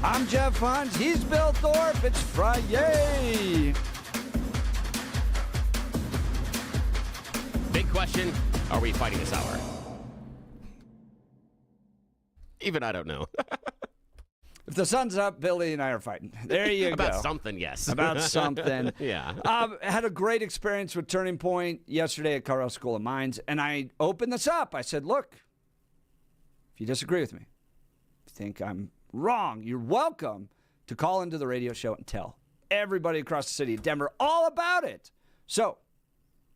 I'm Jeff Hunt. He's Bill Thorpe. It's Friday. Big question, are we fighting this hour? Even I don't know. If the sun's up, Billy and I are fighting. There you go. About something, yes. About something. Yeah. Had a great experience with Turning Point yesterday at Colorado School of Mines, and I opened this up. I said, look, if you disagree with me, if you think I'm wrong, you're welcome to call into the radio show and tell everybody across the city of Denver all about it. So,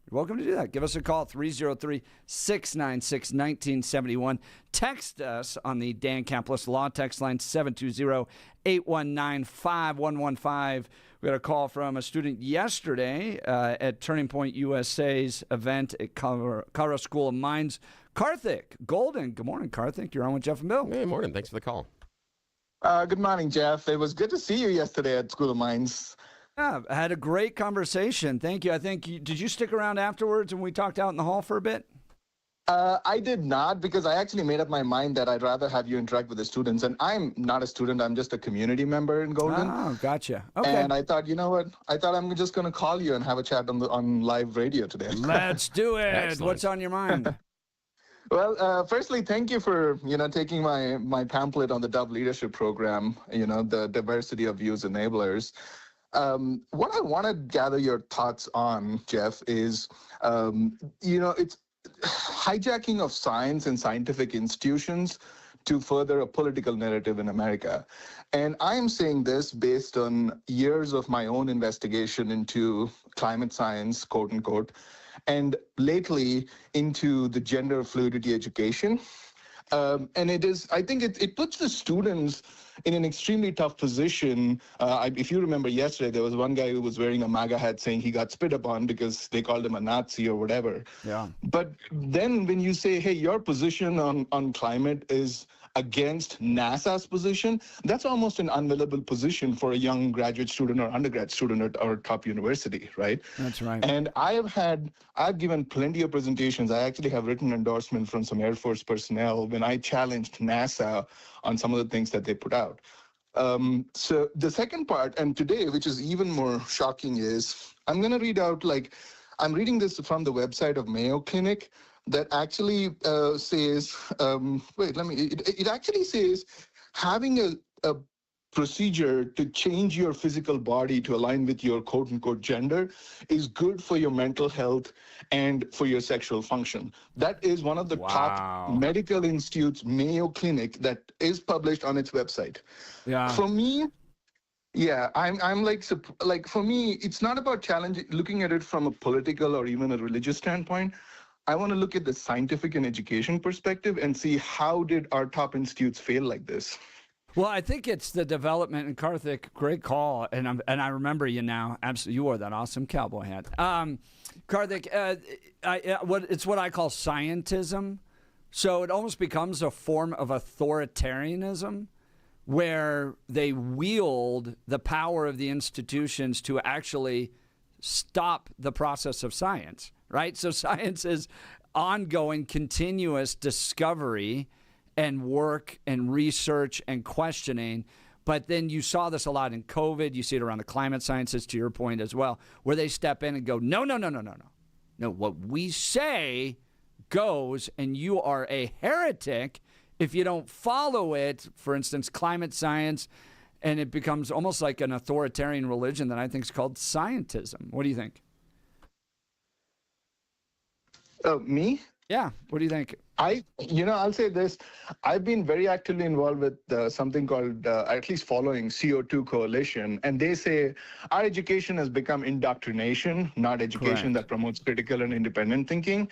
you're welcome to do that. Give us a call, 303-696-1971. Text us on the Dan Campos Law text line, 720-819-5115. We got a call from a student yesterday at Turning Point USA's event at Colorado School of Mines. Karthik Golden. Good morning, Karthik. You're on with Jeff and Bill. Hey, morning. Thanks for the call. Good morning, Jeff. It was good to see you yesterday at School of Mines. Yeah, I had a great conversation. Thank you. Did you stick around afterwards when we talked out in the hall for a bit? I did not, because I actually made up my mind that I'd rather have you interact with the students. And I'm not a student. I'm just a community member in Golden. Oh, gotcha. Okay. And I thought, you know what? I thought I'm just going to call you and have a chat on live radio today. Let's do it. Excellent. What's on your mind? Well, firstly, thank you for, taking my pamphlet on the Dove Leadership Program, the diversity of views enablers. What I want to gather your thoughts on, Jeff, is, it's hijacking of science and scientific institutions to further a political narrative in America. And I'm saying this based on years of my own investigation into climate science, quote unquote, and lately into the gender fluidity education. And I think it puts the students in an extremely tough position. If you remember yesterday, there was one guy who was wearing a MAGA hat saying he got spit upon because they called him a Nazi or whatever. Yeah. But then when you say, hey, your position on climate is against NASA's position, that's almost an unavailable position for a young graduate student or undergrad student at our top university, right? That's right. And I've given plenty of presentations. I actually have written endorsement from some Air Force personnel when I challenged NASA on some of the things that they put out. So the second part, and today, which is even more shocking, is I'm going to read out, I'm reading this from the website of Mayo Clinic that actually says, it actually says having a procedure to change your physical body to align with your quote unquote gender is good for your mental health and for your sexual function. That is one of the top medical institutes, Mayo Clinic, that is published on its website. Yeah. For me, for me, it's not about looking at it from a political or even a religious standpoint. I want to look at the scientific and education perspective and see how did our top institutes fail like this. Well, I think it's the development, and Karthik, great call, and I remember you now. Absolutely, you wore that awesome cowboy hat. Karthik, it's what I call scientism. So it almost becomes a form of authoritarianism, where they wield the power of the institutions to actually stop the process of science, right? So science is ongoing, continuous discovery and work and research and questioning. But then you saw this a lot in COVID. You see it around the climate sciences, to your point as well, where they step in and go, no. No, what we say goes, and you are a heretic if you don't follow it. For instance, climate science, and it becomes almost like an authoritarian religion that I think is called scientism. What do you think? Me? Yeah. What do you think? I'll say this. I've been very actively involved with something called, at least following CO2 Coalition. And they say our education has become indoctrination, not education that promotes critical and independent thinking.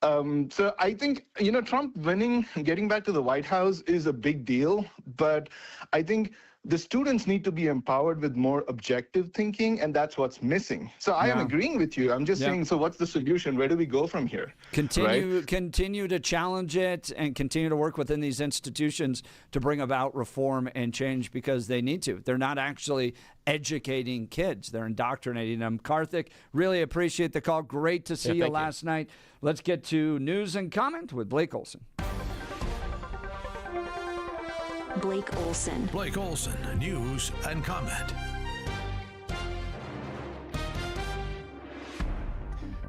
So I think, Trump winning, getting back to the White House is a big deal. But I think the students need to be empowered with more objective thinking, and that's what's missing. So I am agreeing with you. I'm just saying, so what's the solution? Where do we go from here? Continue to challenge it and continue to work within these institutions to bring about reform and change, because they need to. They're not actually educating kids. They're indoctrinating them. Karthik, really appreciate the call. Great to see you last night. Let's get to news and comment with Blake Olson. Blake Olson. Blake Olson, news and comment.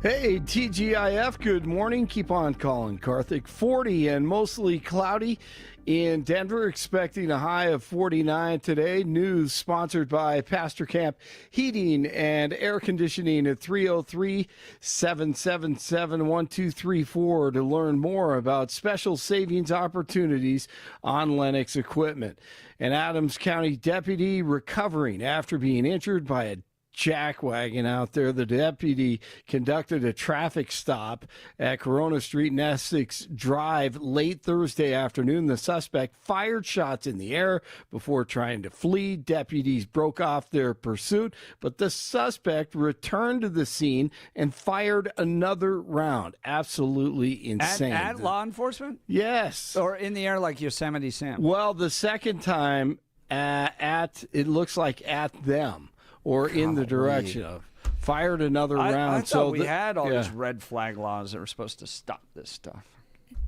Hey, TGIF, good morning. Keep on calling, Karthik. 40 and mostly cloudy in Denver, expecting a high of 49 today. News sponsored by Pastor Camp Heating and Air Conditioning at 303-777-1234 to learn more about special savings opportunities on Lennox equipment. An Adams County deputy recovering after being injured by a jackwagon out there. The deputy conducted a traffic stop at Corona Street and Essex Drive late Thursday afternoon. The suspect fired shots in the air before trying to flee. Deputies broke off their pursuit, but the suspect returned to the scene and fired another round. Absolutely insane. At law enforcement? Yes. Or in the air like Yosemite Sam? Well, the second time it looks like at them. Or in the direction of. Fired another round. I thought we had all these red flag laws that were supposed to stop this stuff.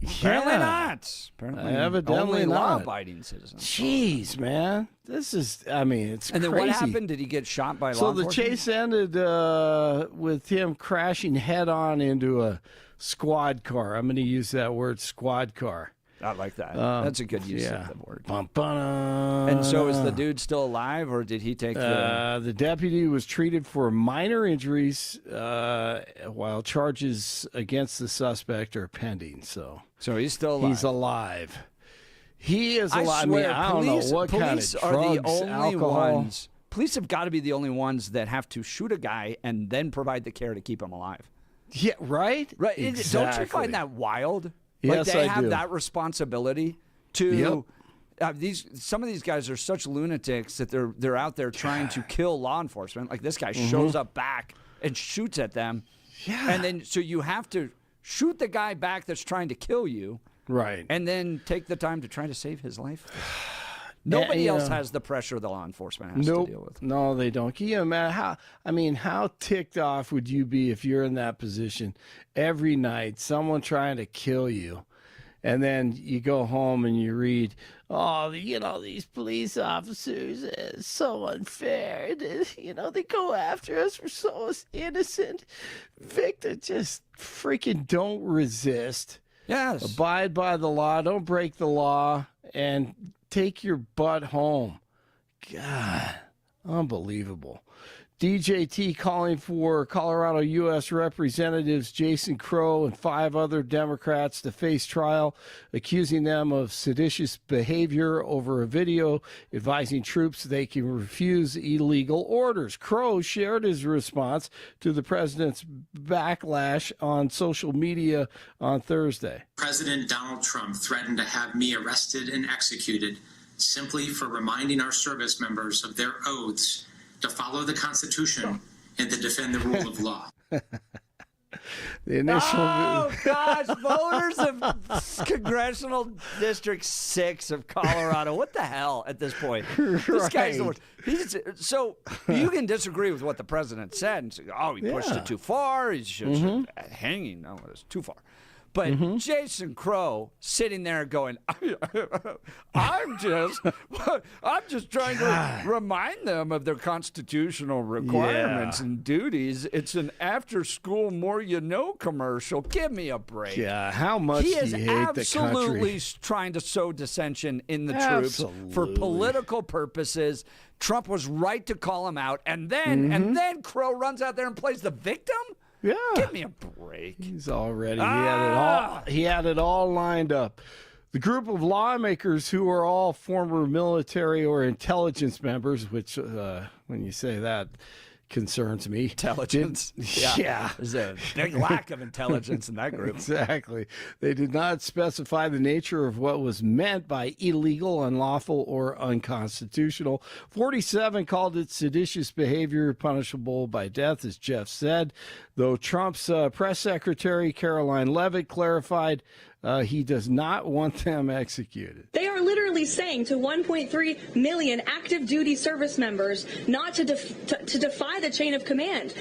Apparently not. Apparently Evidently only not. law-abiding citizens. Jeez, man. This is, it's And then crazy. what happened? Did he get shot by law So the enforcement? chase ended with him crashing head-on into a squad car. I'm going to use that word, squad car. I like that. That's a good use Yeah. of the word. Bum-ba-da. And so is the dude still alive, or did he take The deputy was treated for minor injuries while charges against the suspect are pending. So he's still alive. he's alive. He is alive. I swear, I don't know what kind of drugs, are the only alcohol. ones. Police have got to be the only ones that have to shoot a guy and then provide the care to keep him alive. Yeah, right? Right? Exactly. Don't you find that wild? Yes, they I have do. that responsibility to. Some of these guys are such lunatics that they're out there trying to kill law enforcement. Like this guy shows up back and shoots at them. Yeah. And then so you have to shoot the guy back that's trying to kill you. Right. And then take the time to try to save his life. Nobody else has the pressure the law enforcement has to deal with. No, they don't. Can you imagine how ticked off would you be if you're in that position every night, someone trying to kill you, and then you go home and you read, oh, these police officers, it's so unfair. They go after us. We're so innocent. Victor, just freaking don't resist. Yes. Abide by the law. Don't break the law. And take your butt home. God, unbelievable. DJT calling for Colorado U.S. Representatives Jason Crow and 5 other Democrats to face trial, accusing them of seditious behavior over a video advising troops they can refuse illegal orders. Crow shared his response to the president's backlash on social media on Thursday. President Donald Trump threatened to have me arrested and executed simply for reminding our service members of their oaths to follow the Constitution and to defend the rule of law. The initial gosh, voters of Congressional District 6 of Colorado. What the hell at this point? This guy's the worst. So you can disagree with what the president said and say, he pushed it too far. He should hanging. No, it was too far. But Jason Crow sitting there going, I'm just trying to remind them of their constitutional requirements and duties. It's an after-school more you know commercial. Give me a break. Yeah, how much he do is you hate the country? absolutely trying to sow dissension in the troops for political purposes. Trump was right to call him out, and then Crow runs out there and plays the victim. Yeah. Give me a break. He's already he had it all lined up. The group of lawmakers who are all former military or intelligence members, which when you say that concerns me. Intelligence. Yeah. There's a big lack of intelligence in that group. Exactly. They did not specify the nature of what was meant by illegal, unlawful, or unconstitutional. 47 called it seditious behavior punishable by death, as Jeff said, though Trump's press secretary, Caroline Leavitt, clarified he does not want them executed. They are literally saying to 1.3 million active duty service members not to defy the chain of command.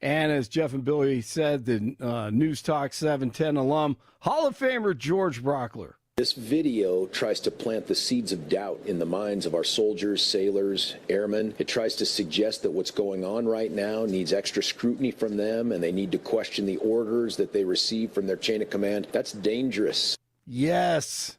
And as Jeff and Billy said, the News Talk 710 alum, Hall of Famer George Brockler This video tries to plant the seeds of doubt in the minds of our soldiers, sailors, airmen. It tries to suggest that what's going on right now needs extra scrutiny from them, and they need to question the orders that they receive from their chain of command. That's dangerous. Yes.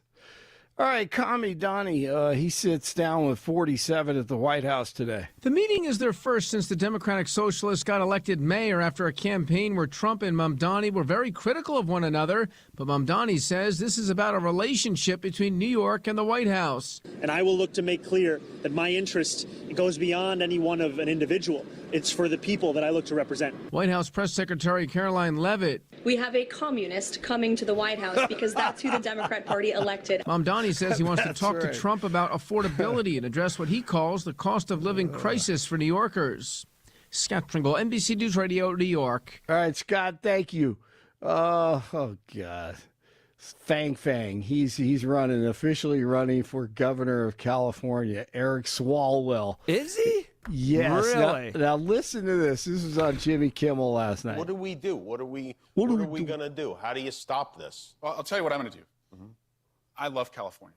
All right, Commie Donnie, he sits down with 47 at the White House today. The meeting is their first since the Democratic Socialists got elected mayor after a campaign where Trump and Mamdani were very critical of one another. But Mamdani says this is about a relationship between New York and the White House. And I will look to make clear that my interest goes beyond any one of an individual. It's for the people that I look to represent. White House Press Secretary Caroline Leavitt. We have a communist coming to the White House because that's who the Democrat Party elected. Mamdani says he wants to talk right. to Trump about affordability and address what he calls the cost of living crisis for New Yorkers. Scott Pringle, NBC News Radio, New York. All right, Scott, thank you. Oh God. Fang. He's officially running for governor of California. Eric Swalwell. Is he? Yes. Really? Now listen to this. This was on Jimmy Kimmel last night. What do we do? What are we going to do? How do you stop this? Well, I'll tell you what I'm going to do. I love California.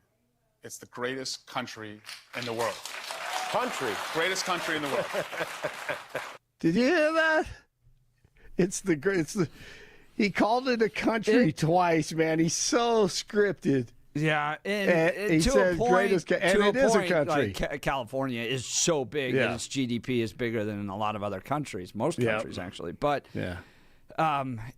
It's the greatest country in the world. Greatest country in the world. Did you hear that? He called it a country twice, man. He's so scripted. Yeah, and he to says a point, greatest, and it is a country. Like, California is so big that its GDP is bigger than in a lot of other countries, most countries actually. But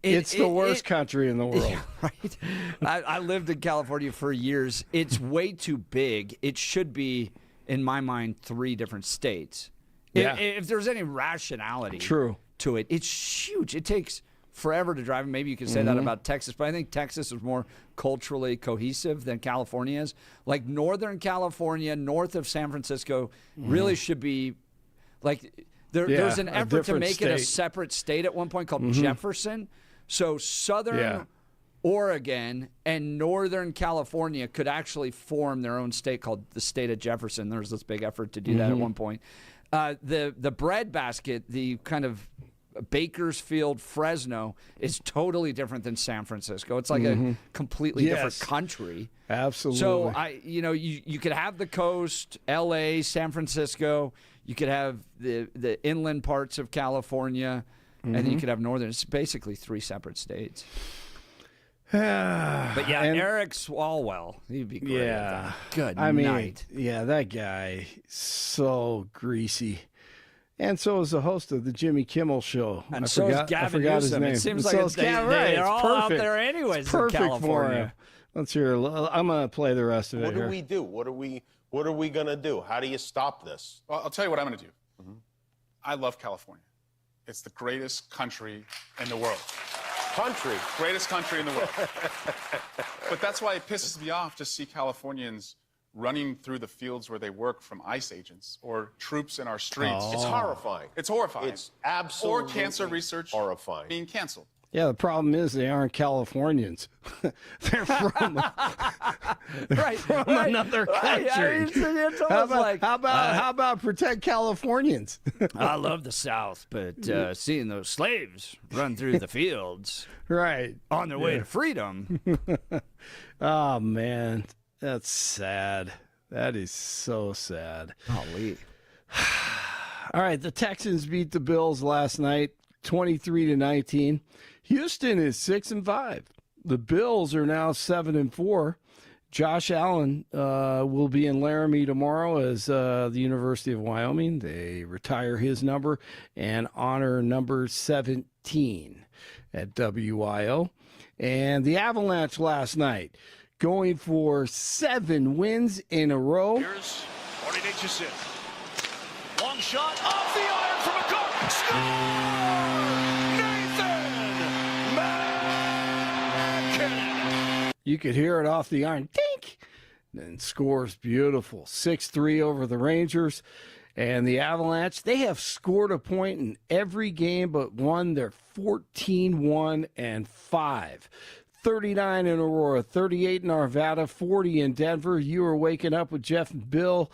it's the worst country in the world. Yeah, right. I lived in California for years. It's way too big. It should be, in my mind, 3 different states. Yeah. If there's any rationality to it, it's huge. It takes forever to drive. Maybe you can say that about Texas, but I think Texas is more culturally cohesive than California is. Like Northern California, north of San Francisco, really should be like there's an effort to make it a separate state at one point called Jefferson. So Southern Oregon and Northern California could actually form their own state called the state of Jefferson. There was this big effort to do that at one point. The breadbasket, the kind of Bakersfield, Fresno, is totally different than San Francisco. It's like a completely different country. Absolutely. So you could have the coast, L.A., San Francisco. You could have the inland parts of California, and then you could have northern. It's basically 3 separate states. But Eric Swalwell, he'd be great. Yeah. Good night. Yeah, that guy, so greasy. And so is the host of the Jimmy Kimmel Show. And so is Gavin Newsom. It seems like they're all out there anyways. It's perfect in California. for him. Let's hear. I'm going to play the rest of it. What do we do? What are we going to do? How do you stop this? Well, I'll tell you what I'm going to do. I love California. It's the greatest country in the world. Greatest country in the world. But that's why it pisses me off to see Californians running through the fields where they work from ICE agents or troops in our streets. It's horrifying. It's horrifying. It's absolutely Or cancer research horrifying. being canceled. Yeah, the problem is they aren't Californians. They're from, another country. It's almost how about protect Californians? I love the South, but seeing those slaves run through the fields on their way to freedom. Oh, man. That's sad. That is so sad. Golly. All right, the Texans beat the Bills last night, 23-19. Houston is 6-5. The Bills are now 7-4. Josh Allen will be in Laramie tomorrow as the University of Wyoming. They retire his number and honor number 17 at WIO. And the Avalanche last night, going for 7 wins in a row. Here's what he takes in. Long shot off the iron from a goal. Score! Nathan McKinnon. You could hear it off the iron. Dink! And scores beautiful. 6-3 over the Rangers. And the Avalanche, they have scored a point in every game but one. They're 14-1-5. 39 in Aurora, 38 in Arvada, 40 in Denver. You are waking up with Jeff and Bill,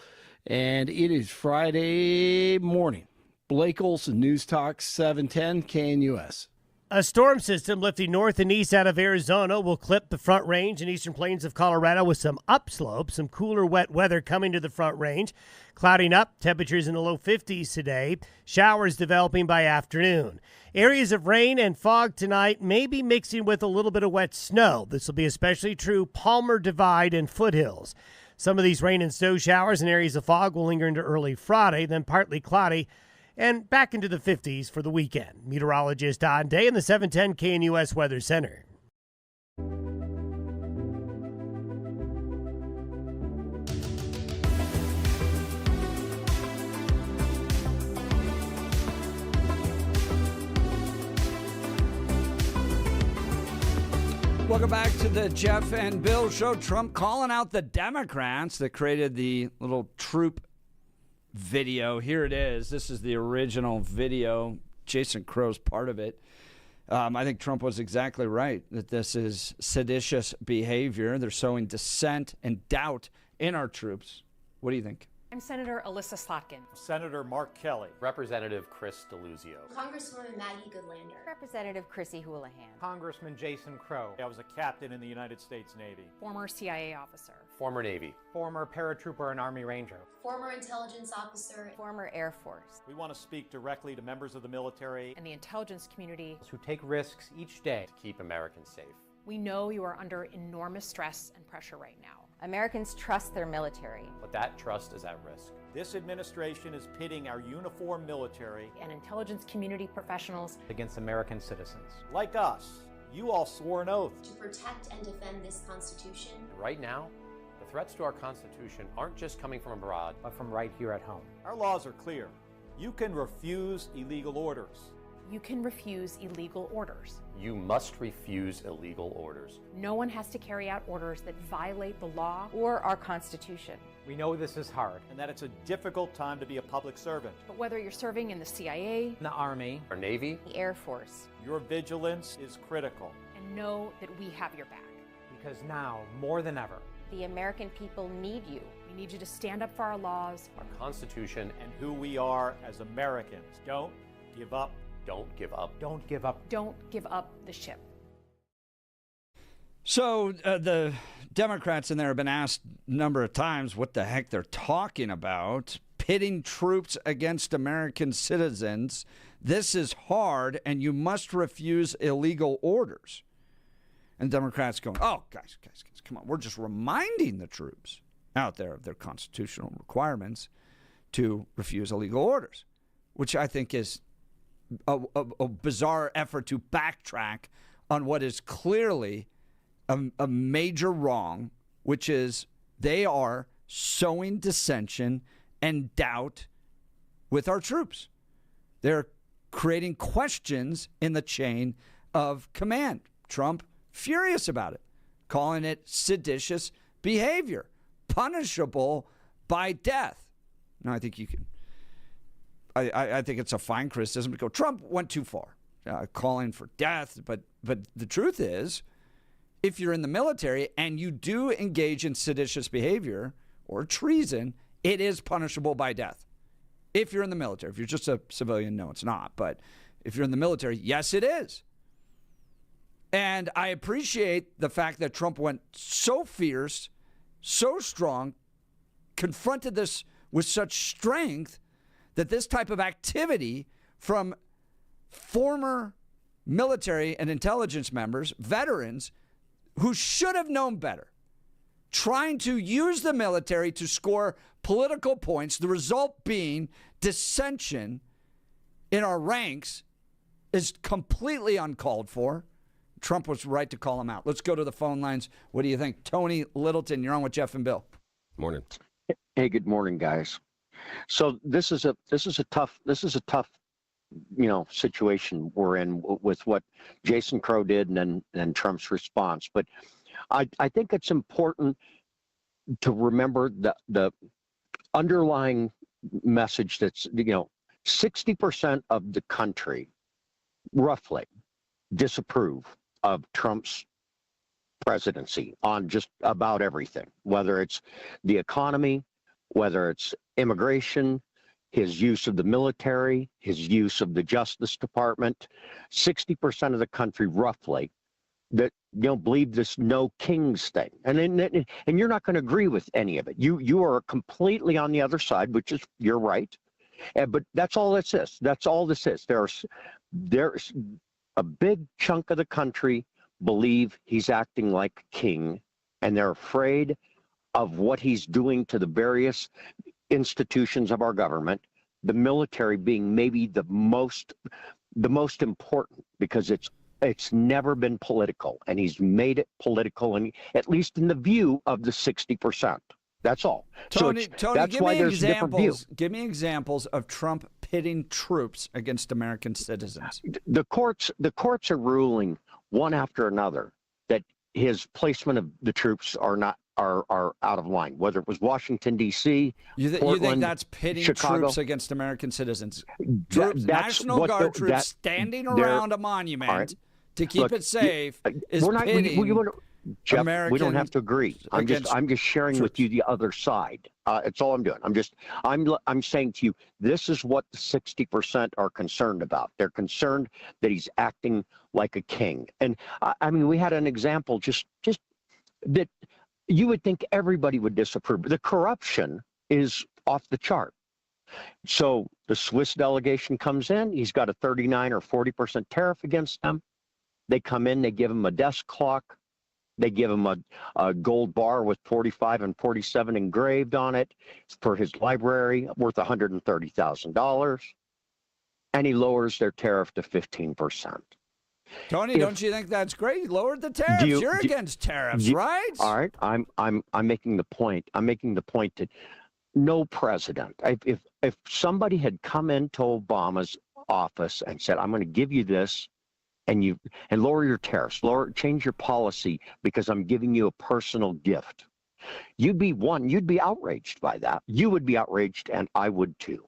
and it is Friday morning. Blake Olson, News Talk 710 KNUS. A storm system lifting north and east out of Arizona will clip the Front Range and eastern plains of Colorado with some upslope, some cooler, wet weather coming to the Front Range. Clouding up, temperatures in the low 50s today. Showers developing by afternoon. Areas of rain and fog tonight may be mixing with a little bit of wet snow. This will be especially true Palmer Divide and foothills. Some of these rain and snow showers and areas of fog will linger into early Friday, then partly cloudy, and back into the 50s for the weekend. Meteorologist Don Day in the 710 KNUS Weather Center. Welcome back to the Jeff and Bill Show. Trump calling out the Democrats that created the little troop video. Here it is. This is the original video. Jason Crow's part of it. I think Trump was exactly right that this is seditious behavior. They're sowing dissent and doubt in our troops. What do you think? I'm Senator Alyssa Slotkin. Senator Mark Kelly. Representative Chris DeLuzio. Congresswoman Maggie Goodlander. Representative Chrissy Houlihan. Congressman Jason Crow. I was a captain in the United States Navy. Former CIA officer. Former Navy. Former paratrooper and Army Ranger. Former intelligence officer. Former Air Force. We want to speak directly to members of the military and the intelligence community who take risks each day to keep Americans safe. We know you are under enormous stress and pressure right now. Americans trust their military. But that trust is at risk. This administration is pitting our uniformed military and intelligence community professionals against American citizens. Like us, you all swore an oath to protect and defend this Constitution. Right now, the threats to our Constitution aren't just coming from abroad, but from right here at home. Our laws are clear. You can refuse illegal orders. You can refuse illegal orders. You must refuse illegal orders. No one has to carry out orders that violate the law or our Constitution. We know this is hard and that it's a difficult time to be a public servant. But whether you're serving in the CIA, the Army, or Navy, the Air Force, your vigilance is critical. And know that we have your back. Because now, more than ever, the American people need you. We need you to stand up for our laws, our Constitution, and who we are as Americans. Don't give up. Don't give up. Don't give up. Don't give up the ship. So the Democrats in there have been asked a number of times what the heck they're talking about. Pitting troops against American citizens. This is hard, and you must refuse illegal orders. And Democrats going, oh, guys, come on. We're just reminding the troops out there of their constitutional requirements to refuse illegal orders, which I think is a bizarre effort to backtrack on what is clearly a major wrong, which is they are sowing dissension and doubt with our troops. They're creating questions in the chain of command. Trump furious about it, calling it seditious behavior, punishable by death. Now, I think you can. I think it's a fine criticism to go, Trump went too far, calling for death. But the truth is, if you're in the military and you do engage in seditious behavior or treason, it is punishable by death. If you're in the military. If you're just a civilian, no, it's not. But if you're in the military, yes, it is. And I appreciate the fact that Trump went so fierce, so strong, confronted this with such strength, that this type of activity from former military and intelligence members, veterans, who should have known better, trying to use the military to score political points, the result being dissension in our ranks, is completely uncalled for. Trump was right to call him out. Let's go to the phone lines. What do you think? Tony Littleton, you're on with Jeff and Bill. Morning. Hey, good morning, guys. So this is a tough situation we're in with what Jason Crow did and then Trump's response. But I think it's important to remember the underlying message that's 60% of the country roughly disapprove of Trump's presidency on just about everything, whether it's the economy, whether it's immigration, his use of the military, his use of the Justice Department. 60% of the country, roughly, that believe this no kings thing, and you're not going to agree with any of it. You are completely on the other side, which is you're right, but that's all this is. That's all this is. There's a big chunk of the country believe he's acting like a king, and they're afraid of what he's doing to the various institutions of our government. The military being maybe the most important, because it's never been political, and he's made it political, and at least in the view of the 60%. That's all. Tony, that's give why me there's a different view. Give me examples of Trump pitting troops against American citizens. The courts are ruling one after another that his placement of the troops are out of line. Whether it was Washington D.C., you think that's pitting Chicago, troops against American citizens? National Guard troops standing around a monument to keep it safe is pitting Jeff, American. we don't have to agree. I'm just sharing troops. with you the other side. It's all I'm doing. I'm saying to you, this is what the 60% are concerned about. They're concerned that he's acting like a king. And I mean, we had an example just that you would think everybody would disapprove. The corruption is off the chart. So the Swiss delegation comes in. He's got a 39 or 40% tariff against them. They come in. They give him a desk clock. They give him a gold bar with 45 and 47 engraved on it for his library, worth $130,000. And he lowers their tariff to 15%. Tony, don't you think that's great? He lowered the tariffs. You're against tariffs, right? All right. I'm making the point. I'm making the point that no president, if somebody had come into Obama's office and said, I'm going to give you this, and lower your tariffs, change your policy because I'm giving you a personal gift, you'd be outraged by that. You would be outraged, and I would too.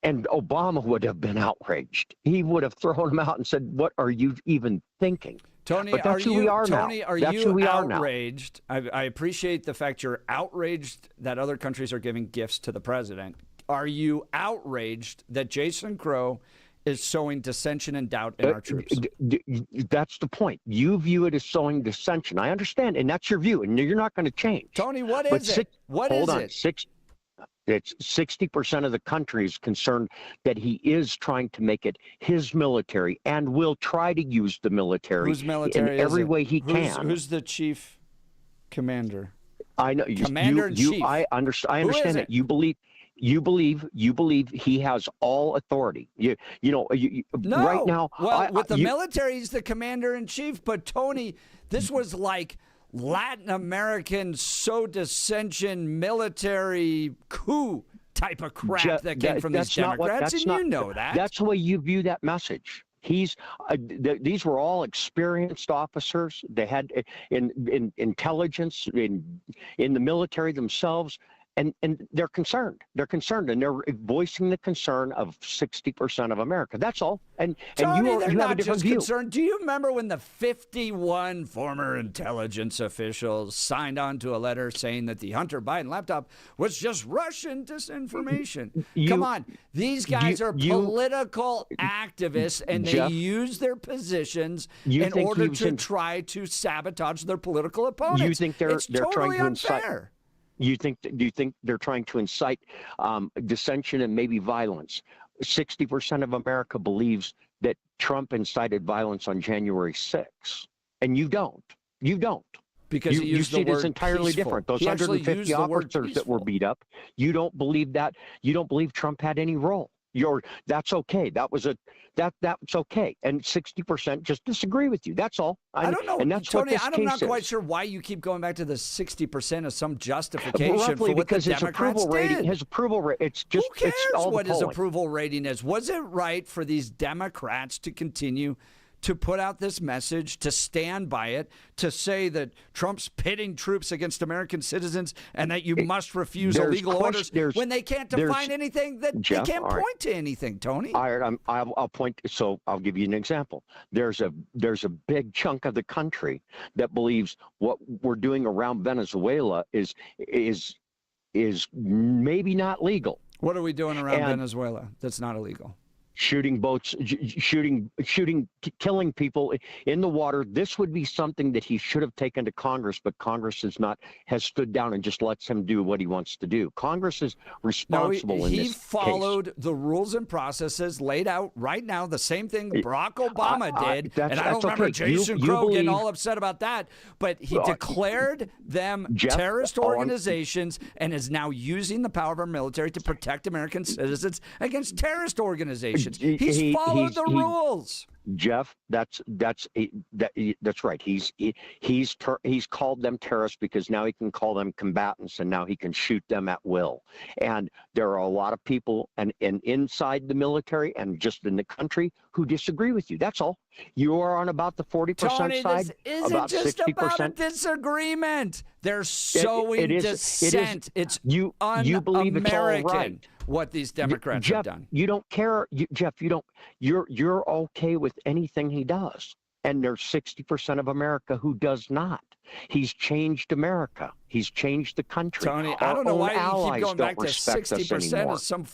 And Obama would have been outraged. He would have thrown him out and said, what are you even thinking? Tony, but that's who we are now. Tony, are you outraged? I appreciate the fact you're outraged that other countries are giving gifts to the president. Are you outraged that Jason Crow is sowing dissension and doubt in our troops? That's the point. You view it as sowing dissension. I understand, and that's your view, and you're not going to change. Tony, what is it? Hold on. It's 60% of the country is concerned that he is trying to make it his military and will try to use the military, in every way he can. Who's the chief commander? I know. Commander-in-chief. I understand that. You believe he has all authority. No. Right now. Well, with the military, he's the commander-in-chief. But Tony, this was like Latin American dissension military coup type of crap that came from these Democrats, and you know that. That's the way you view that message. These were all experienced officers. They had in intelligence, in the military themselves. And they're concerned. They're concerned, and they're voicing the concern of 60% of America. That's all. And Tony, you have a different view. Concerned. Do you remember when the 51 former intelligence officials signed on to a letter saying that the Hunter Biden laptop was just Russian disinformation? Come on. These guys are political activists, and they use their positions in order to try to sabotage their political opponents. You think they're totally trying to unfair. Do you think they're trying to incite dissension and maybe violence? 60% of America believes that Trump incited violence on January 6th, and you don't. You don't. Because you see it as entirely different. Those 150 officers that were beat up, you don't believe that. You don't believe Trump had any role. That's okay. That's okay. And 60% just disagree with you. That's all. I don't know, and that's Tony. what this I'm not case quite is. sure why you keep going back to the 60% as some justification for what because the his Democrats approval rating, did. His approval rate. It's just. Who cares it's all what the his polling. approval rating is? Was it right for these Democrats to continue to put out this message, to stand by it, to say that Trump's pitting troops against American citizens and that you must refuse illegal orders when they can't define anything, that Jeff, they can't point to anything, Tony? All right, I'll point. So I'll give you an example. There's a big chunk of the country that believes what we're doing around Venezuela is maybe not legal. What are we doing around Venezuela that's not illegal? Shooting boats, killing people in the water. This would be something that he should have taken to Congress, but Congress has stood down and just lets him do what he wants to do. Congress is responsible in this case. He followed the rules and processes laid out right now, the same thing Barack Obama did. And I don't remember Jason Crow getting all upset about that, but he declared them terrorist organizations and is now using the power of our military to protect American citizens against terrorist organizations. He's followed the rules. Jeff, that's right. He's called them terrorists because now he can call them combatants, and now he can shoot them at will. And there are a lot of people and inside the military and just in the country who disagree with you. That's all. You are on about the 40% Tony, side. This isn't just 60%. about a disagreement. They're sowing dissent. It's you believe it's all right. What these Democrats have done. You don't care, Jeff. You're okay with anything he does, and there's 60% of America who does not. He's changed America. He's changed the country. Tony, I don't know why you keep going back to 60% as some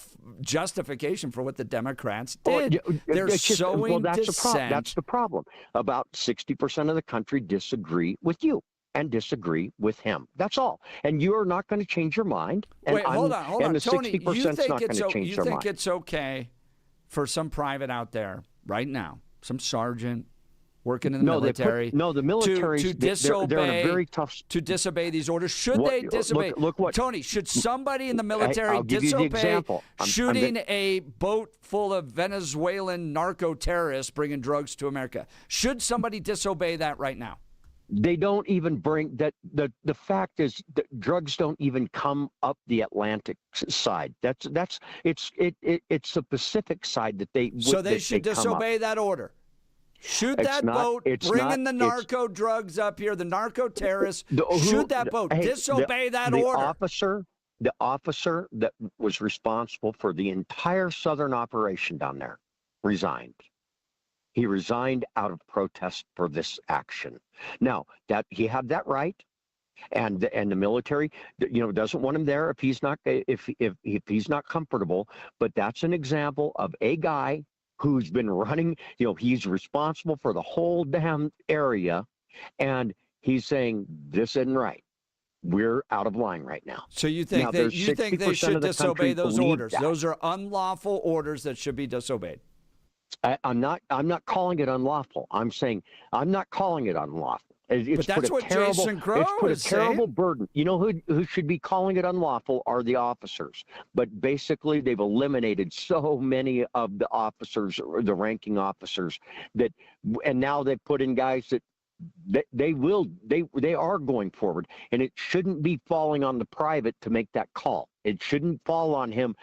justification for what the Democrats did. They're sowing dissent. That's the problem. About 60% of the country disagree with you and disagree with him. That's all. And you're not going to change your mind. And Wait, hold on. And the Tony, 60% not going to change their mind. You think it's okay for some private out there right now, some sergeant working in the military, the military to disobey, they're in a very tough to disobey these orders? Should they disobey? Look what, Tony, should somebody in the military disobey shooting a boat full of Venezuelan narco terrorists bringing drugs to America? Should somebody disobey that right now? They don't even bring that. The fact is that drugs don't even come up the Atlantic side. It's the Pacific side that they. So they should disobey that order. Shoot that boat, bring in the narco drugs up here, the narco terrorists. Shoot that boat, disobey that order. The officer that was responsible for the entire southern operation down there resigned. He resigned out of protest for this action. Now that he had that right, and the military, doesn't want him there if he's not comfortable. But that's an example of a guy who's been running. He's responsible for the whole damn area, and he's saying this isn't right. We're out of line right now. So you think they should disobey those orders? Those are unlawful orders that should be disobeyed. I'm not calling it unlawful. I'm saying I'm not calling it unlawful. But that's what Jason Crow It's put a is terrible saying. burden. You know who should be calling it unlawful are the officers. But basically, they've eliminated so many of the officers, or the ranking officers, and now they've put in guys that they are going forward, and it shouldn't be falling on the private to make that call. It shouldn't fall on him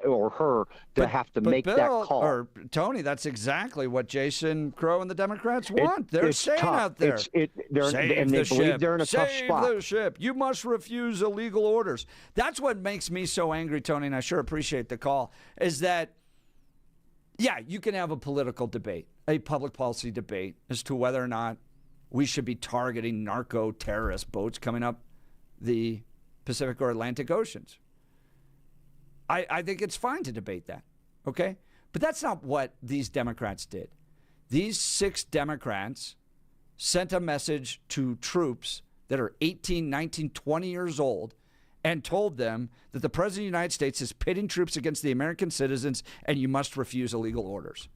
or her to have to make that call. Or Tony, that's exactly what Jason Crow and the Democrats want. They're saying tough. out there, they believe they're in a tough spot. Save the ship. You must refuse illegal orders. That's what makes me so angry, Tony, and I sure appreciate the call, is that, yeah, you can have a political debate, a public policy debate as to whether or not we should be targeting narco terrorist boats coming up the Pacific or Atlantic Oceans. I think it's fine to debate that, okay? But that's not what these Democrats did. These 6 Democrats sent a message to troops that are 18, 19, 20 years old and told them that the President of the United States is pitting troops against the American citizens and you must refuse illegal orders.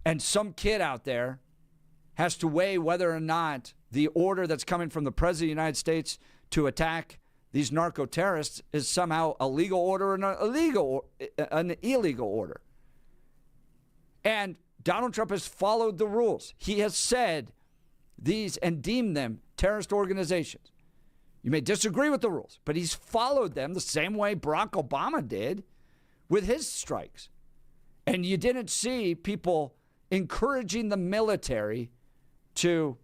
And some kid out there has to weigh whether or not the order that's coming from the President of the United States to attack these narco terrorists is somehow a legal order or an illegal order. And Donald Trump has followed the rules. He has said these and deemed them terrorist organizations. You may disagree with the rules, but he's followed them the same way Barack Obama did with his strikes. And you didn't see people encouraging the military to,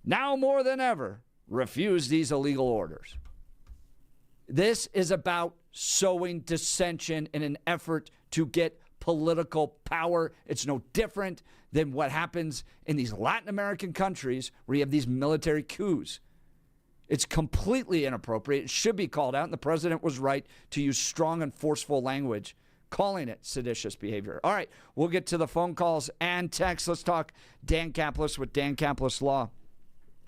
now more than ever, refuse these illegal orders. This is about sowing dissension in an effort to get political power. It's no different than what happens in these Latin American countries where you have these military coups. It's completely inappropriate. It should be called out, and the president was right to use strong and forceful language, calling it seditious behavior. All right, we'll get to the phone calls and texts. Let's talk Dan Caplis with Dan Caplis Law.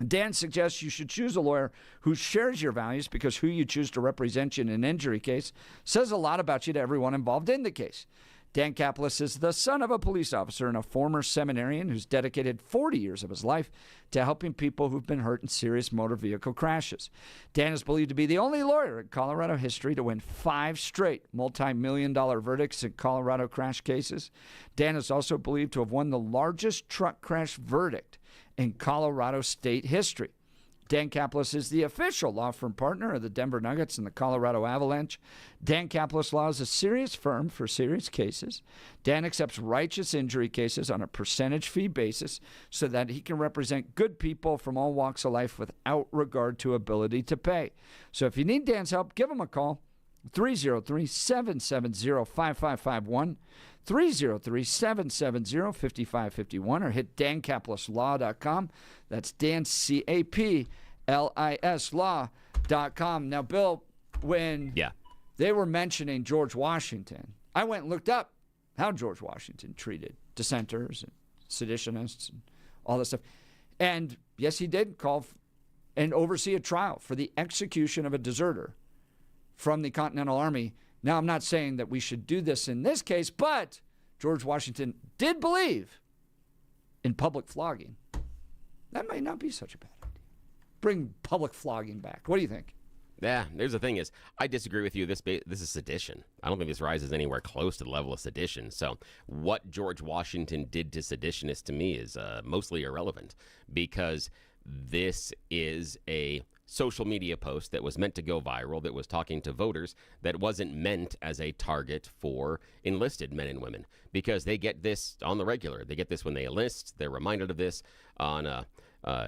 Dan suggests you should choose a lawyer who shares your values because who you choose to represent you in an injury case says a lot about you to everyone involved in the case. Dan Caplis is the son of a police officer and a former seminarian who's dedicated 40 years of his life to helping people who've been hurt in serious motor vehicle crashes. Dan is believed to be the only lawyer in Colorado history to win 5 straight multi-million-dollar verdicts in Colorado crash cases. Dan is also believed to have won the largest truck crash verdict in Colorado state history. Dan Caplis is the official law firm partner of the Denver Nuggets and the Colorado Avalanche. Dan Caplis Law is a serious firm for serious cases. Dan accepts righteous injury cases on a percentage fee basis so that he can represent good people from all walks of life without regard to ability to pay. So if you need Dan's help, give him a call. 303-770-5551, 303-770-5551, or hit dancaplisLaw.com. That's Dan, C-A-P-L-I-S law.com. Now, Bill, when they were mentioning George Washington, I went and looked up how George Washington treated dissenters and seditionists and all this stuff. And, yes, he did call and oversee a trial for the execution of a deserter from the Continental Army. Now, I'm not saying that we should do this in this case, but George Washington did believe in public flogging. That might not be such a bad idea. Bring public flogging back. What do you think? Yeah, there's the thing is, I disagree with you. This is sedition. I don't think this rises anywhere close to the level of sedition. So what George Washington did to seditionists to me is mostly irrelevant, because this is a social media post that was meant to go viral, that was talking to voters, that wasn't meant as a target for enlisted men and women, because they get this on the regular. They get this when they enlist. They're reminded of this on a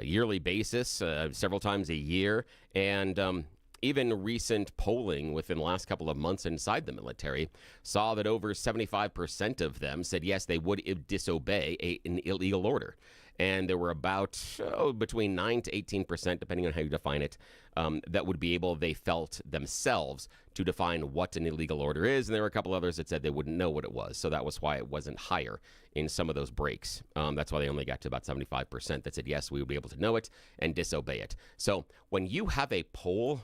yearly basis, several times a year. And even recent polling within the last couple of months inside the military saw that over 75% of them said yes, they would disobey an illegal order. And there were about between 9 to 18%, depending on how you define it, that would be able, they felt themselves, to define what an illegal order is. And there were a couple others that said they wouldn't know what it was. So that was why it wasn't higher in some of those breaks. That's why they only got to about 75% that said, yes, we would be able to know it and disobey it. So when you have a poll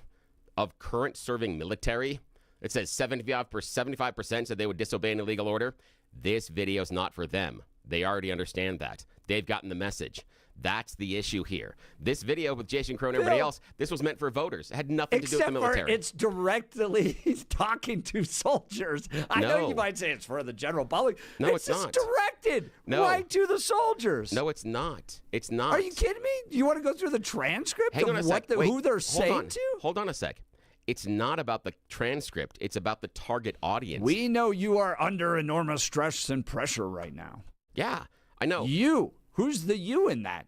of current serving military, it says 75% said they would disobey an illegal order, this video is not for them. They already understand that. They've gotten the message. That's the issue here. This video with Jason Crow and everybody else, this was meant for voters. It had nothing to do with the military. It's directly talking to soldiers. I know you might say it's for the general public. No, it's not. It's directed right to the soldiers. No, it's not. It's not. Are you kidding me? You want to go through the transcript Hang on a of sec. who they're saying to? Hold on a sec. It's not about the transcript. It's about the target audience. We know you are under enormous stress and pressure right now. Yeah, I know. You. Who's the you in that?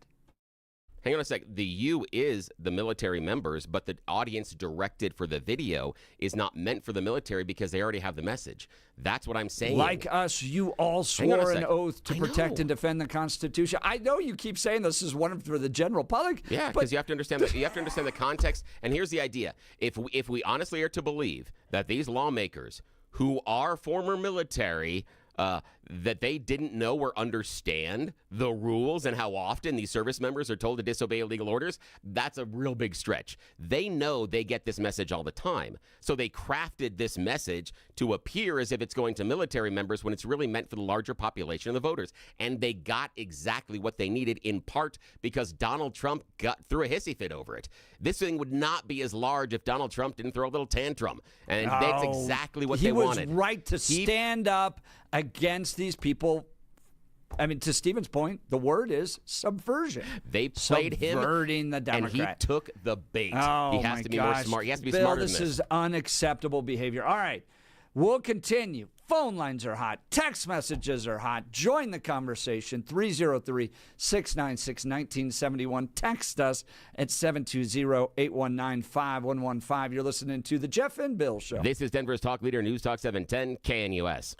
Hang on a sec. The you is the military members, but the audience directed for the video is not meant for the military because they already have the message. That's what I'm saying. Like us, you all swore an oath to protect and defend the Constitution. I know you keep saying this is one for the general public. Yeah, because you have to understand that. You have to understand the context. And here's the idea: if we honestly are to believe that these lawmakers who are former military, that they didn't know or understand the rules and how often these service members are told to disobey illegal orders, that's a real big stretch. They know they get this message all the time. So they crafted this message to appear as if it's going to military members when it's really meant for the larger population of the voters. And they got exactly what they needed, in part because Donald Trump threw a hissy fit over it. This thing would not be as large if Donald Trump didn't throw a little tantrum. And that's exactly what they wanted. He was right to stand up against these people. I mean, to Stephen's point, the word is subversion. They played him, subverting the Democrat, and he took the bait. Oh, he has to be more smart. He has to be Bill, smarter than this. This is unacceptable behavior. All right, we'll continue. Phone lines are hot. Text messages are hot. Join the conversation. 303-696-1971. Text us at 720-819-5115. You're listening to The Jeff and Bill Show. This is Denver's talk leader, News Talk 710 KNUS.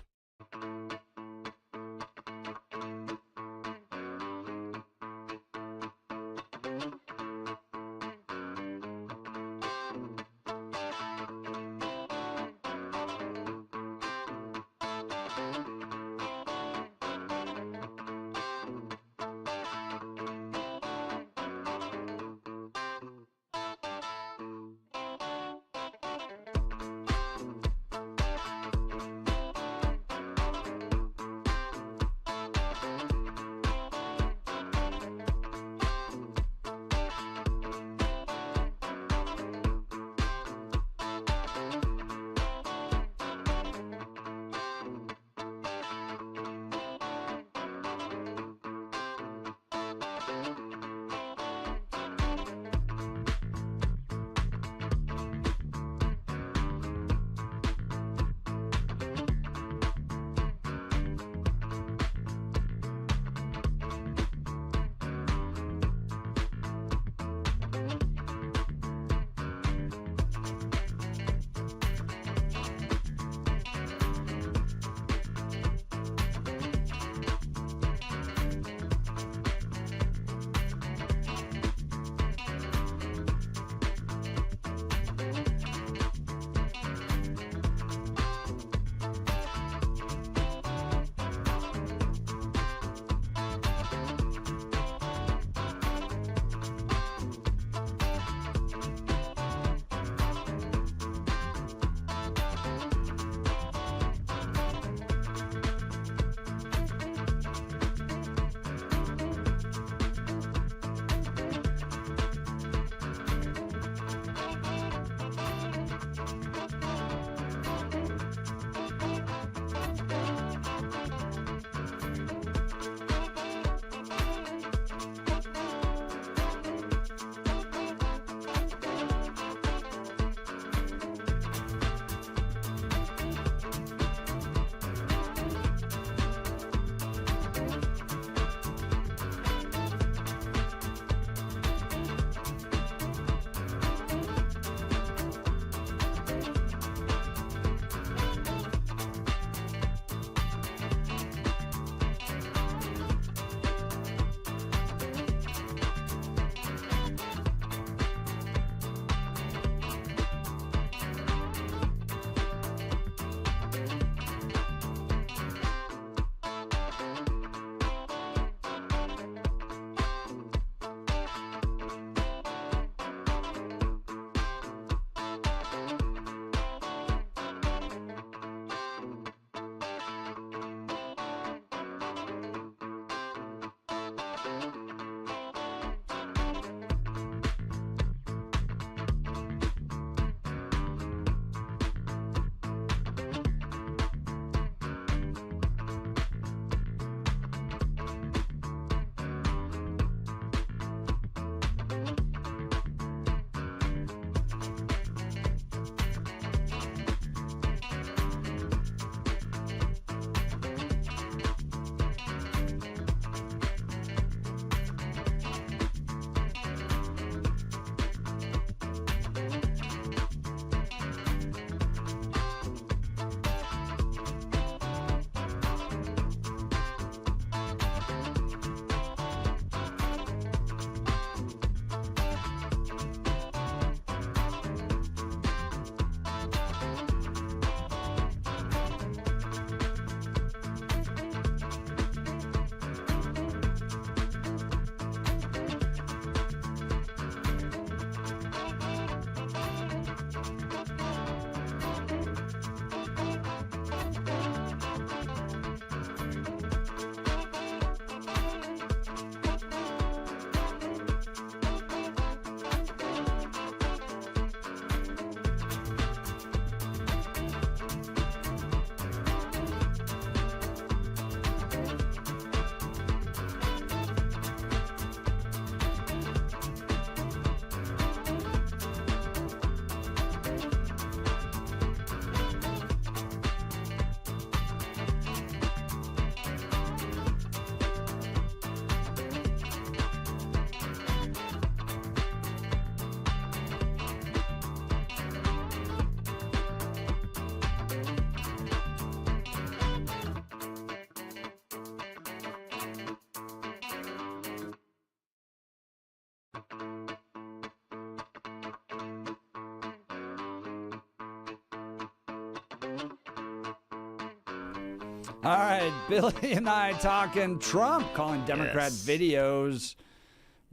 All right, Billy and I talking Trump calling Democrat videos,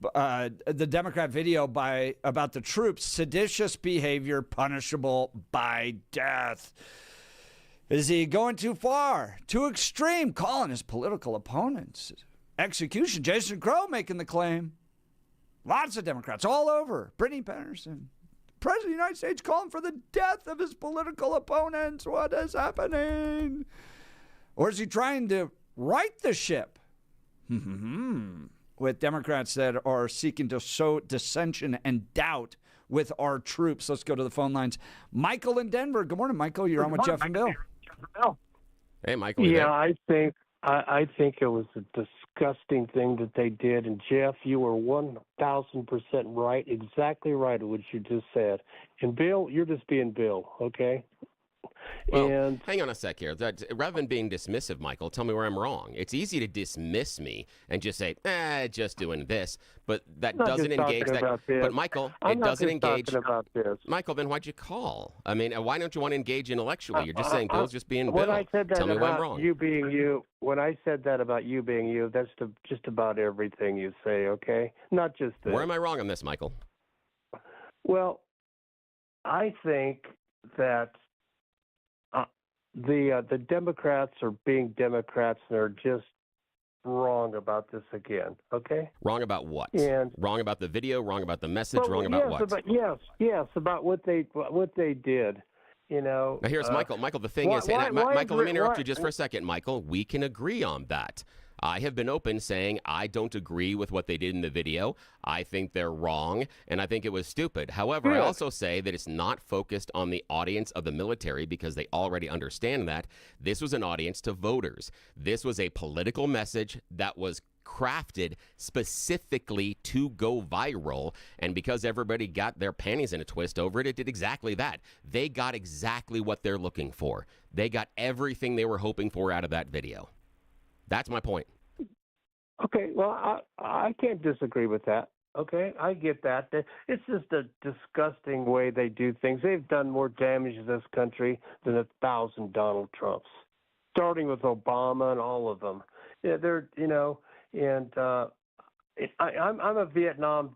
the Democrat video about the troops, seditious behavior punishable by death. Is he going too far, too extreme, calling his political opponents execution? Jason Crow making the claim. Lots of Democrats all over. Brittany Patterson, President of the United States, calling for the death of his political opponents. What is happening? Or is he trying to right the ship with Democrats that are seeking to sow dissension and doubt with our troops? Let's go to the phone lines. Michael in Denver. Good morning, Michael. You're on with Jeff and Bill. Hey, Michael. Yeah, I think it was a disgusting thing that they did. And Jeff, you were 1,000% right, exactly right at what you just said. And Bill, you're just being Bill, okay? Well, hang on a sec here. Rather than being dismissive, Michael, tell me where I'm wrong. It's easy to dismiss me and just say, just doing this, but that doesn't engage that. But Michael, it doesn't engage. About this. Michael, then why'd you call? I mean, why don't you want to engage intellectually? You're just saying Bill's just being Bill. When I said that tell me why I'm about wrong. you being you, when I said that about you being you, that's just about everything you say, okay? Not just this. Where am I wrong on this, Michael? Well, I think that the Democrats are being Democrats and are just wrong about this again, okay? Wrong about what? And wrong about the video, wrong about the message, wrong about what? Yes, about what they did. You know. Now here's Michael. Michael, the thing is, Michael, let me interrupt you just for a second. Michael, we can agree on that. I have been open saying I don't agree with what they did in the video. I think they're wrong, and I think it was stupid. However, I also say that it's not focused on the audience of the military because they already understand that. This was an audience to voters. This was a political message that was crafted specifically to go viral, and because everybody got their panties in a twist over it, it did exactly that. They got exactly what they're looking for. They got everything they were hoping for out of that video. That's my point. Okay, well, I can't disagree with that. Okay, I get that. It's just a disgusting way they do things. They've done more damage to this country than 1,000 Donald Trumps, starting with Obama and all of them. Yeah, they're, you know, and I'm a Vietnam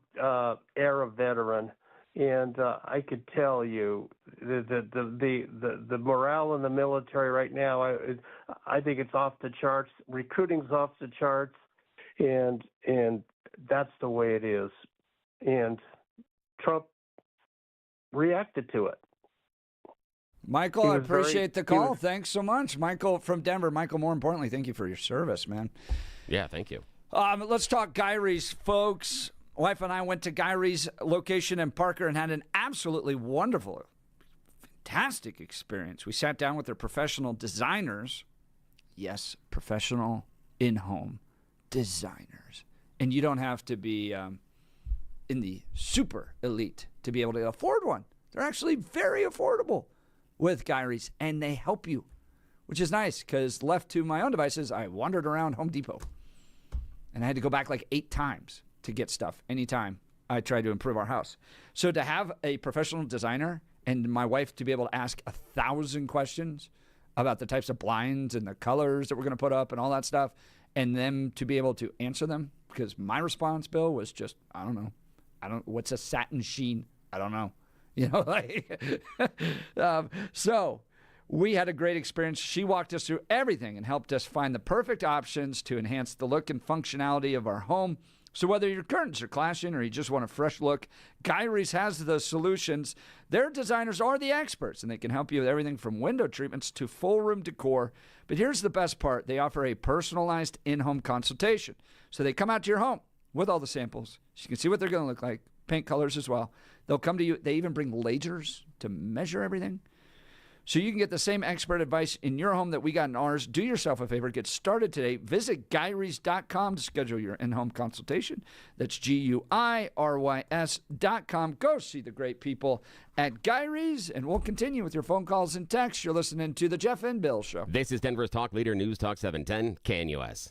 era veteran, and I could tell you the morale in the military right now. I think it's off the charts. Recruiting's off the charts, and that's the way it is. And Trump reacted to it. Michael, I appreciate the call. Thanks so much, Michael from Denver. Michael, more importantly, thank you for your service, man. Yeah, thank you. Let's talk Guy Reese, folks. Wife and I went to Guy Reese location in Parker and had an absolutely wonderful, fantastic experience. We sat down with their professional designers. Yes, professional in-home designers. And you don't have to be in the super elite to be able to afford one. They're actually very affordable with Guy Reese, and they help you, which is nice because left to my own devices, I wandered around Home Depot. And I had to go back like 8 times to get stuff anytime I tried to improve our house. So to have a professional designer and my wife to be able to ask 1,000 questions about the types of blinds and the colors that we're going to put up and all that stuff, and them to be able to answer them, because my response, Bill, was just, I don't know. What's a satin sheen? I don't know. You know, like, so we had a great experience. She walked us through everything and helped us find the perfect options to enhance the look and functionality of our home. So whether your curtains are clashing or you just want a fresh look, Guy Reese has the solutions. Their designers are the experts, and they can help you with everything from window treatments to full room decor. But here's the best part. They offer a personalized in-home consultation. So they come out to your home with all the samples. So you can see what they're going to look like, paint colors as well. They'll come to you. They even bring lasers to measure everything. So you can get the same expert advice in your home that we got in ours. Do yourself a favor. Get started today. Visit GuyReese.com to schedule your in-home consultation. That's GUIRYS.com. Go see the great people at Guy Reese, and we'll continue with your phone calls and texts. You're listening to The Jeff and Bill Show. This is Denver's Talk Leader, News Talk 710, KNUS.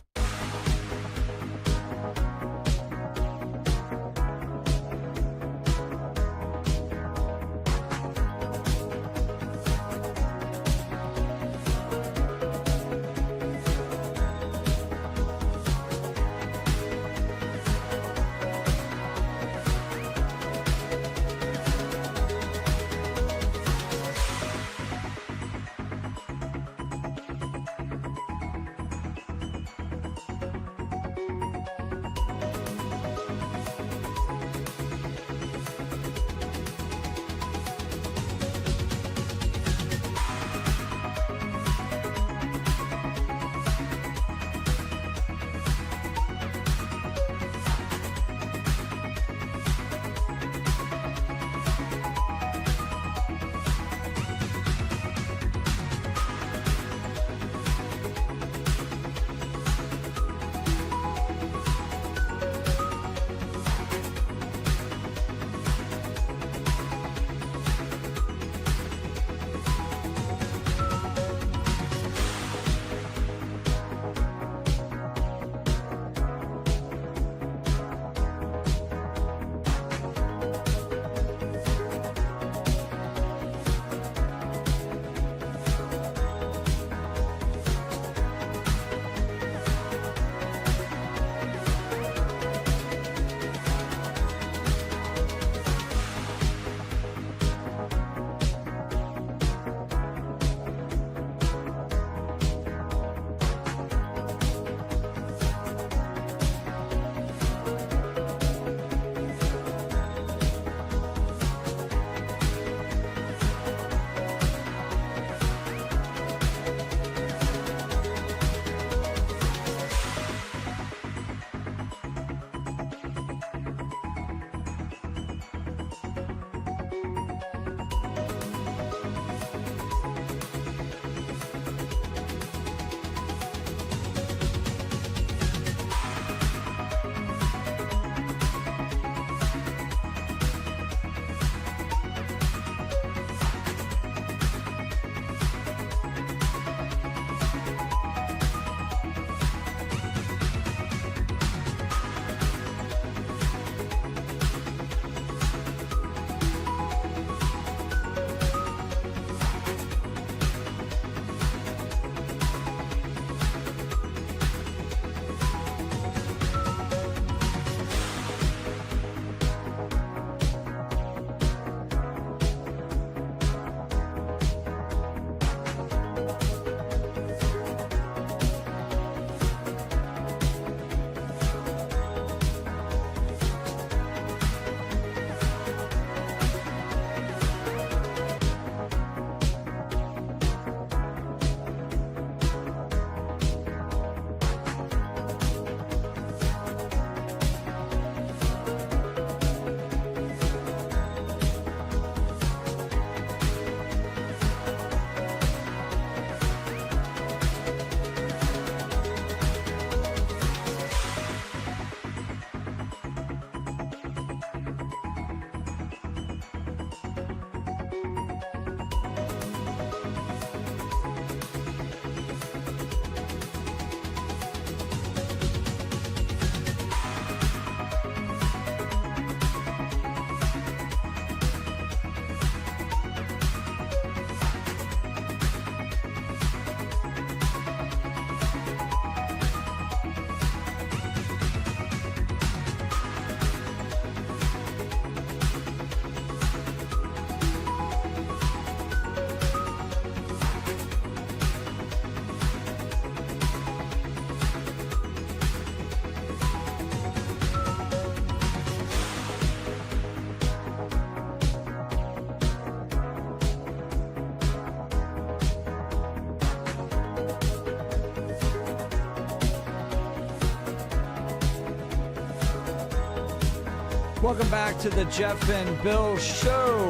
Welcome back to the Jeff and Bill Show.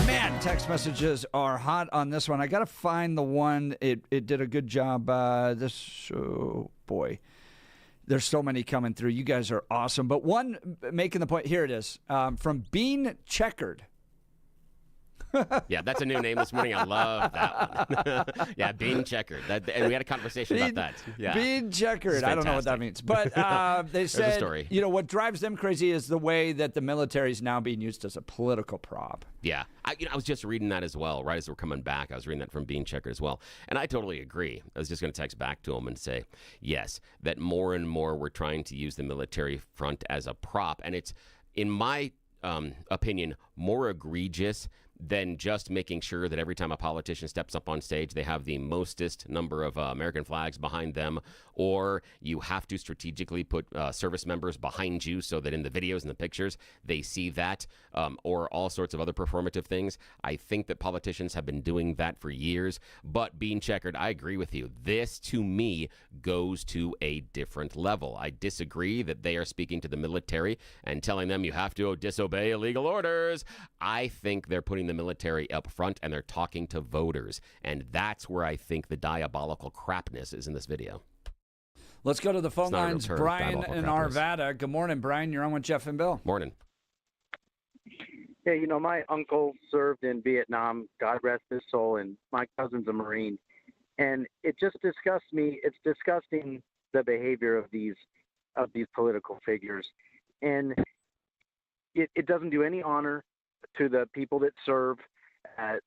Man, text messages are hot on this one. I got to find the one. It did a good job. Boy, there's so many coming through. You guys are awesome. But one making the point, here it is, from Bean Checkered. Yeah, that's a new name this morning. I love that one. Yeah, Bean Checkered. And we had a conversation about that. Yeah. Bean Checkered. I don't know what that means. But they said, what drives them crazy is the way that the military is now being used as a political prop. Yeah. I was just reading that as well, right as we're coming back. I was reading that from Bean Checkered as well. And I totally agree. I was just going to text back to him and say, yes, that more and more we're trying to use the military front as a prop. And it's, in my opinion, more egregious than just making sure that every time a politician steps up on stage, they have the mostest number of American flags behind them, or you have to strategically put service members behind you so that in the videos and the pictures, they see that, or all sorts of other performative things. I think that politicians have been doing that for years, but Bean Checkered, I agree with you. This, to me, goes to a different level. I disagree that they are speaking to the military and telling them you have to disobey illegal orders. I think they're putting the military up front and they're talking to voters. And that's where I think the diabolical crapness is in this video. Let's go to the phone lines. Brian in Arvada. Good morning, Brian. You're on with Jeff and Bill. Morning. Yeah, my uncle served in Vietnam, God rest his soul, and my cousin's a Marine. And it just disgusts me. It's disgusting, the behavior of these political figures. And it doesn't do any honor to the people that serve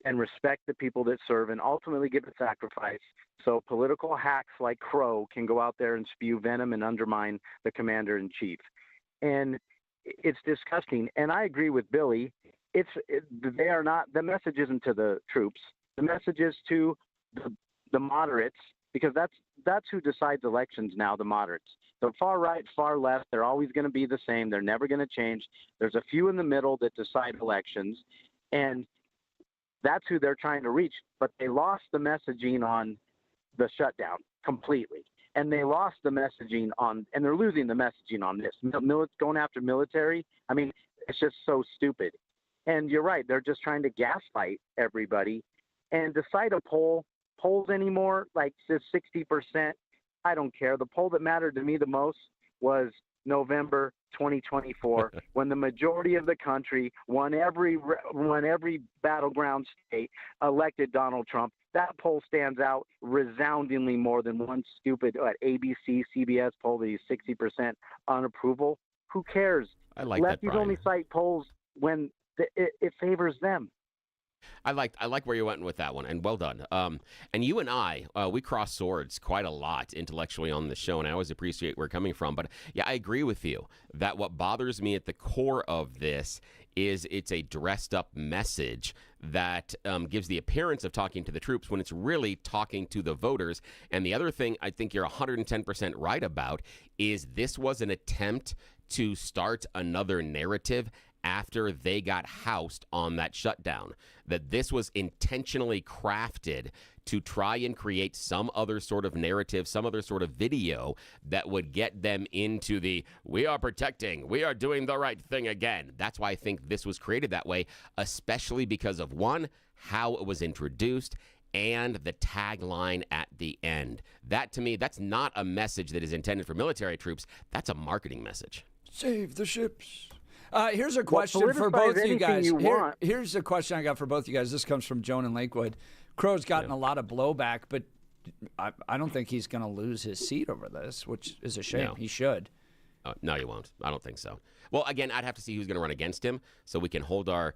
and respect the people that serve and ultimately give a sacrifice. So political hacks like Crow can go out there and spew venom and undermine the commander-in-chief. And it's disgusting. And I agree with Billy. They are not, the message isn't to the troops. The message is to the moderates, because that's who decides elections now, the moderates. The far right, far left, they're always going to be the same. They're never going to change. There's a few in the middle that decide elections, and that's who they're trying to reach. But they lost the messaging on the shutdown completely, and they lost the messaging on, and they're losing the messaging on this. Going after military, I mean, it's just so stupid. And you're right, they're just trying to gaslight everybody. And to cite a polls anymore, like just 60%, I don't care. The poll that mattered to me the most was November 2024, when the majority of the country won every battleground state, elected Donald Trump. That poll stands out resoundingly more than one stupid ABC, CBS poll that is 60% unapproval. Who cares? I like that, Lefties Brian. only cite polls when it favors them. I like where you went with that one, and well done. And you and I, we cross swords quite a lot intellectually on the show, and I always appreciate where you're coming from. But yeah, I agree with you that what bothers me at the core of this is it's a dressed up message that gives the appearance of talking to the troops when it's really talking to the voters. And the other thing I think you're 110% right about is this was an attempt to start another narrative after they got housed on that shutdown, that this was intentionally crafted to try and create some other sort of narrative, some other sort of video that would get them into the, we are protecting, we are doing the right thing again. That's why I think this was created that way, especially because of, one, how it was introduced, and the tagline at the end. That, to me, that's not a message that is intended for military troops. That's a marketing message. Save the ships. Here's a question for both you guys. Here's a question I got for both you guys. This comes from Joan in Lakewood. Crow's gotten a lot of blowback, but I don't think he's going to lose his seat over this, which is a shame. No. He should. No, he won't. I don't think so. Well, again, I'd have to see who's going to run against him, so we can hold our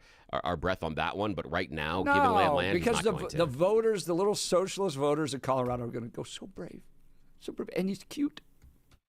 breath on that one. But right now, given the lay of land, because the voters, the little socialist voters of Colorado, are going to go so brave, and he's cute.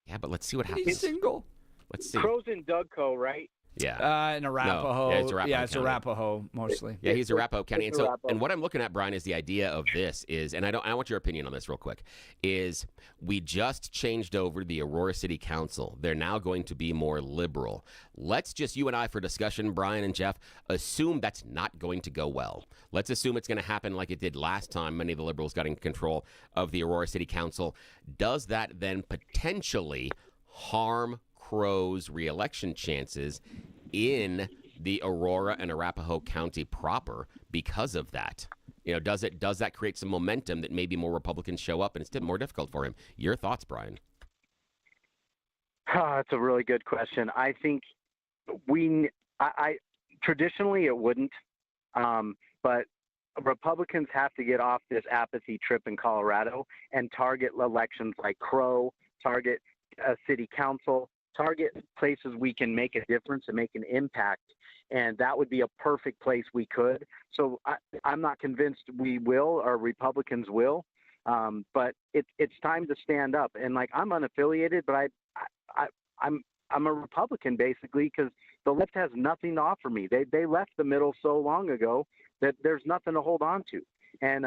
Yeah, but let's see what happens. He's single. Let's see. Crow's in Dougco, right? Yeah. In Arapahoe. No. Yeah, it's Arapahoe mostly. Yeah, he's Arapahoe County. And so, and what I'm looking at, Brian, is the idea of this is, and I want your opinion on this real quick, is we just changed over the Aurora City Council. They're now going to be more liberal. Let's just, you and I, for discussion, Brian and Jeff, assume that's not going to go well. Let's assume it's going to happen like it did last time many of the liberals got in control of the Aurora City Council. Does that then potentially harm Crow's re-election chances in the Aurora and Arapahoe County proper because of that? Does that create some momentum that maybe more Republicans show up and it's more difficult for him? Your thoughts, Brian? It's a really good question. I think I traditionally it wouldn't, but Republicans have to get off this apathy trip in Colorado and target elections like Crow, target city council, target places we can make a difference and make an impact. And that would be a perfect place we could. So I'm not convinced we will or Republicans will, but it's time to stand up. And I'm unaffiliated, but I'm a Republican basically because the left has nothing to offer me. They left the middle so long ago that there's nothing to hold on to. And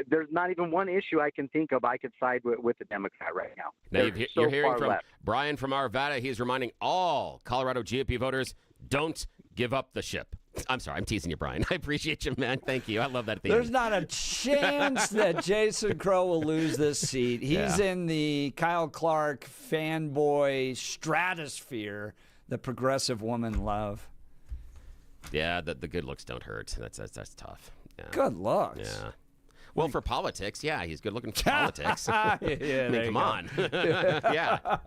there's not even one issue I can think of I could side with the Democrat right now. Now you're hearing from Brian from Arvada. He's reminding all Colorado GOP voters, don't give up the ship. I'm sorry, I'm teasing you, Brian. I appreciate you, man. Thank you. I love that theme. There's not a chance that Jason Crow will lose this seat. He's in the Kyle Clark fanboy stratosphere that progressive women love. Yeah, the good looks don't hurt. That's tough. Yeah. Good looks. Yeah. Well, for politics, yeah, he's good looking for politics. Yeah, I mean, come on. Yeah.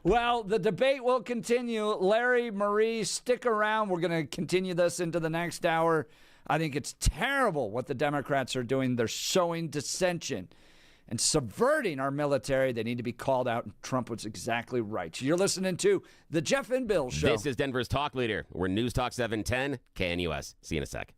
Well, the debate will continue. Larry, Marie, stick around. We're going to continue this into the next hour. I think it's terrible what the Democrats are doing. They're sowing dissension and subverting our military. They need to be called out, and Trump was exactly right. You're listening to The Jeff and Bill Show. This is Denver's talk leader. We're News Talk 710, KNUS. See you in a sec.